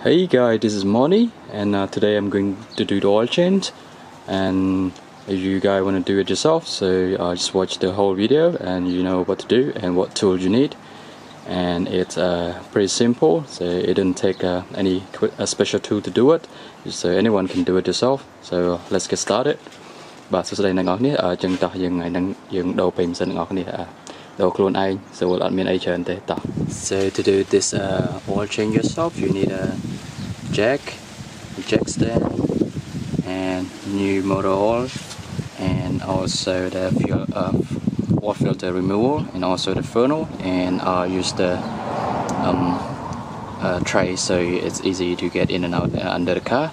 Hey guys, this is Moni, and today I'm going to do the oil change. And if you guys want to do it yourself, so just watch the whole video and you know what to do and what tools you need. And it's pretty simple, so it doesn't take any special tool to do it, so anyone can do it yourself. So let's get started. បាទសួស្តីអ្នកនរគ្នាចឹងតោះយើងថ្ងៃហ្នឹងយើងដូរពេញសិនអ្នកនរគ្នាដូរខ្លួនឯង so អត់មានអីច្រើនទេតោះ So to do this oil change yourself, you need a jack stand, and new motor oil, and also the oil filter removal, and also the funnel, and I'll use the tray so it's easy to get in and out under the car.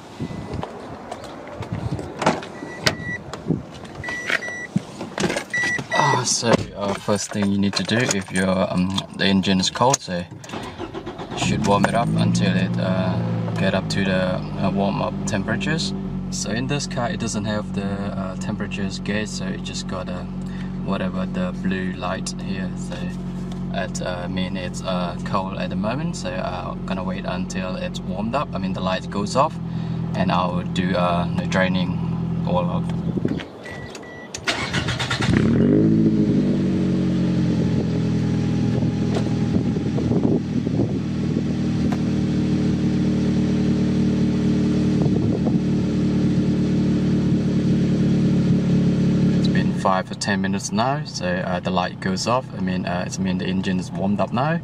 So first thing you need to do, if your the engine is cold, so you should warm it up until it get up to the warm up temperatures. So in this car it doesn't have the temperatures gauge, so it just got whatever the blue light here. So it means it's cold at the moment, so I'm gonna wait until it's warmed up, I mean the light goes off, and I'll do the draining all out. It's been 5 or 10 minutes now, so the light goes off. I mean the engine is warmed up now,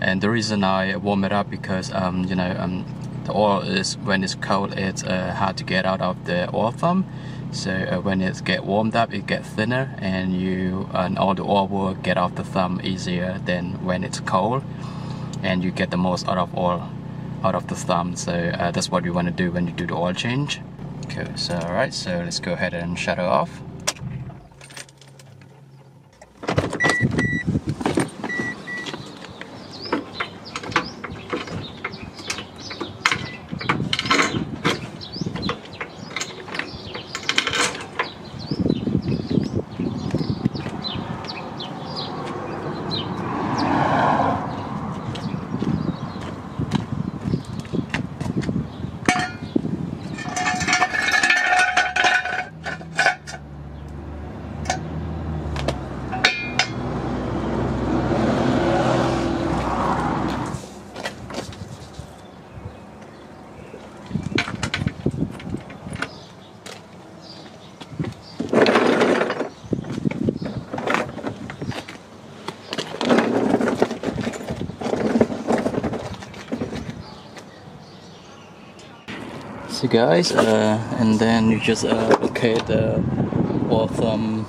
and the reason I warm it up because the oil is, when it's cold, it's hard to get out of the oil thumb. So when it get warmed up, it gets thinner, and all the oil will get off the thumb easier than when it's cold, and you get the most out of oil out of the thumb. So that's what you want to do when you do the oil change. Okay, so alright, so let's go ahead and shut it off. So guys, and then you just locate the oil thumb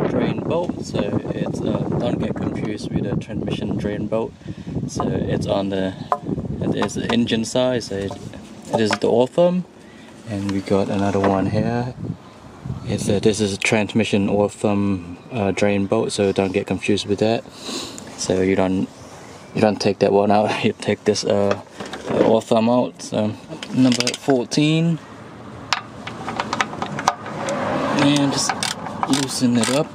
drain bolt, so it's don't get confused with the transmission drain bolt. So it is the engine side, so it is the oil thumb, and we got another one here. This is a transmission oil thumb drain bolt, so don't get confused with that. So you don't take that one out, you take this oil thumb out. So number 14, and just loosen it up.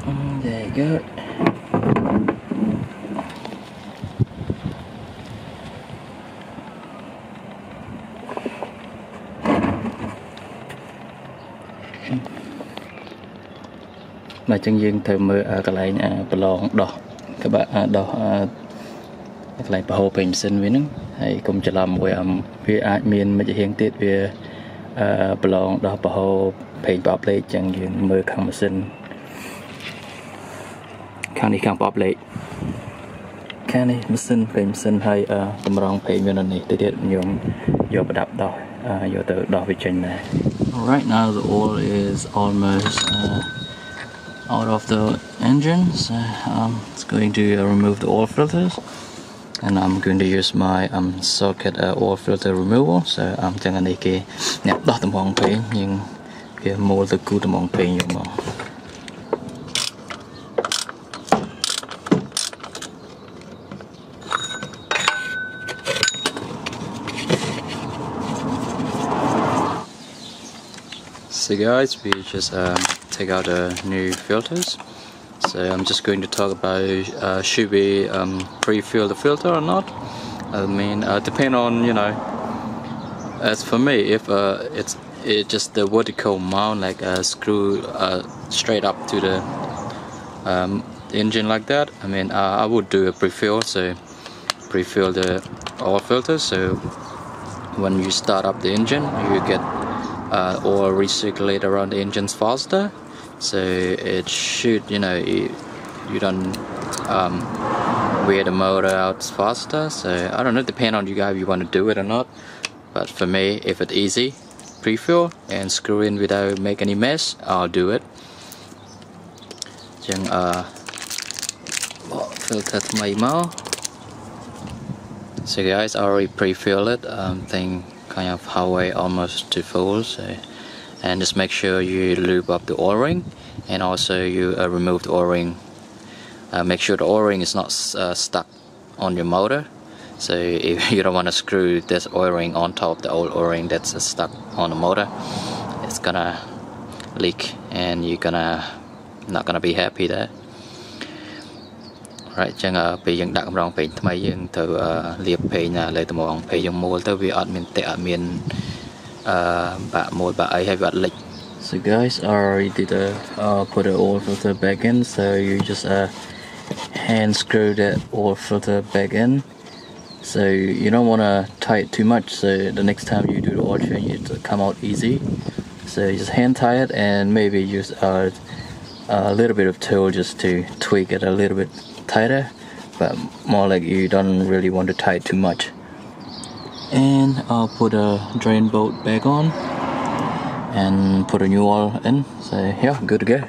And there you go. Mà chân dương thử mưa cái lại blong đỏ các bạn đỏ cái lại bảo hộ bình sinh với nó hay cùng chờ làm với vì ai miền mà chỉ hiện tiết về blong đỏ bảo hộ bình bảo lệ chân dương mưa khang mà sinh khang đi khang bảo lệ khang đi mà sinh hay tầm rong bình miền này từ điện nhung vô đập đỏ vô từ đỏ về chân này. Right now the oil is almost out of the engine, so it's going to remove the oil filters, and I'm going to use my socket oil filter removal. So chẳng hạn này kia nẹp đỏ tầm hoàng phê nhưng kia mua từ cú tầm hoàng phê nhiều mà. So guys, we just take out the new filters. So I'm just going to talk about should we pre-fill the filter or not. I mean, depend on, you know, as for me, if it's just the vertical mount, like screw straight up to the engine like that, I mean, I would do a pre-fill. So pre-fill the oil filter, so when you start up the engine you get oil recirculate around the engines faster, so it should, you know, you don't wear the motor out faster. So I don't know, depend on you guys if you want to do it or not, but for me, if it's easy, pre-fill and screw in without make any mess, I'll do it. Chẳng filter may máu. So guys, I already pre-fill it. Thing kind of halfway almost to full. So, and just make sure you lube up the O-ring, and also you remove the O-ring. Make sure the O-ring is not stuck on your motor. So if you don't want to screw this O-ring on top of the old O-ring that's stuck on the motor, it's gonna leak, and you're not gonna be happy there. Right, chẳng bây giờ đặt rong page thay dương từ liệp page nhà lấy từ mong page dùng mua tới vì admin tệ admin bạn mua bạn ấy hay bạn lịch. So guys, I already did put the oil filter back in, so you just hand screw that oil filter back in. So you don't want to tie it too much, so the next time you do the oil change it'll come out easy. So you just hand tie it and maybe use a little bit of tool just to tweak it a little bit tighter, but more like you don't really want to tie it too much. And I'll put a drain bolt back on and put a new oil in. So yeah, good to go.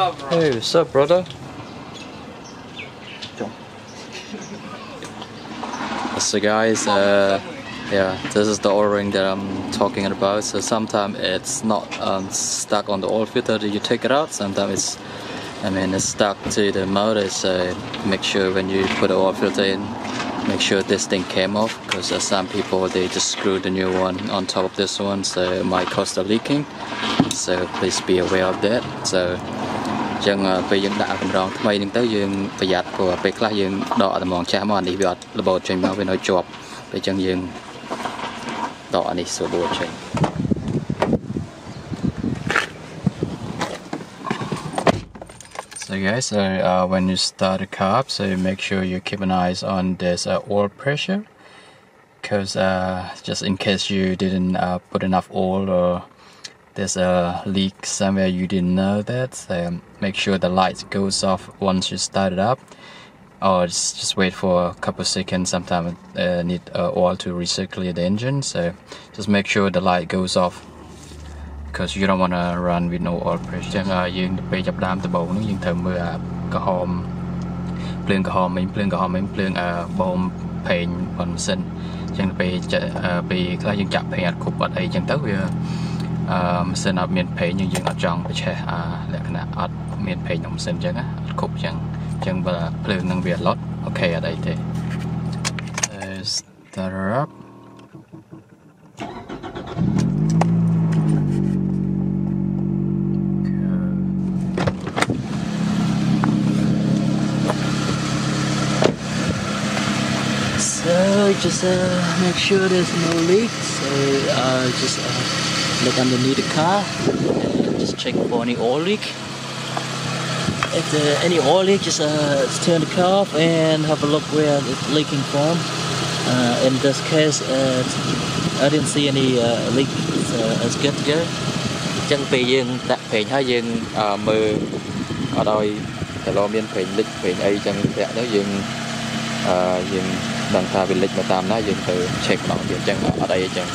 up, bro? Hey, what's up, brother? So guys, yeah, this is the O-ring that I'm talking about. So sometimes it's not stuck on the oil filter that you take it out. Sometimes it's stuck to the motor. So make sure when you put the oil filter in, make sure this thing came off, because some people, they just screw the new one on top of this one, so it might cause the leaking. So please be aware of that. So ចឹងពេលយើងដាក់កម្រងថ្មីនឹងទៅយើងប្រយ័ត្នព្រោះពេលខ្លះយើងដកអាត្មងចាស់មកអានេះវាអត់របូតចេញមកវានៅជាប់ពេលចឹងយើងដកអានេះស្រួលចេញ So guys, when you start the car up, so make sure you keep an eye on this oil pressure, because just in case you didn't put enough oil or there's a leak somewhere you didn't know that, so make sure the light goes off once you start it up. or just wait for a couple of seconds. Sometimes need oil to recirculate the engine, so just make sure the light goes off because you don't want to run with no oil pressure. Dươngไปจับดามตะโบนึงยังเติมมือกระหอมเพลิงกระหอมไม่เพลิงกระหอมไม่เพลิงบอมเพลงบอลเส้นยังไปจะไปก็ยังจับเพลงอัดคุบอัดไอยังตั้งเวลเส้นอัดเมียนเพลงยังอัดจังไปแช่และขณะอัดเมียนเพลงของเส้นจังอัดคุบยังเพลิงนั่งเวียดรถโอเคอะไรเถอะ start up So just make sure there's no leak. So just look underneath the car and just check for any oil leak. If there any oil leak, just turn the car off and have a look where it's leaking from. In this case, I didn't see any leak. So it's good to go. ចឹងពេលយើងដាក់ប្រេងហើយយើងមើលអត់ឲ្យតែលោមានប្រេងលិចប្រេងអីចឹងធាក់ទៅយើងដឹងថាវាលិចមកតាមណាយើងទៅ check ម្ដងទៀតចឹងអត់អីចឹង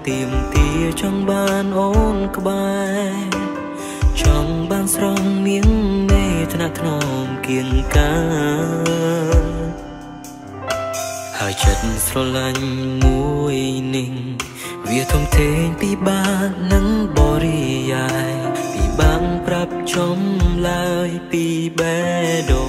tìm tia trong ban ôn cơ bài trong ban song miếng mê thân ác nôm kiêng cá hai chất sro lạnh mùi ninh vì thông thế bị ba nắng bò dài bị băng prap trong lai bị bé đồ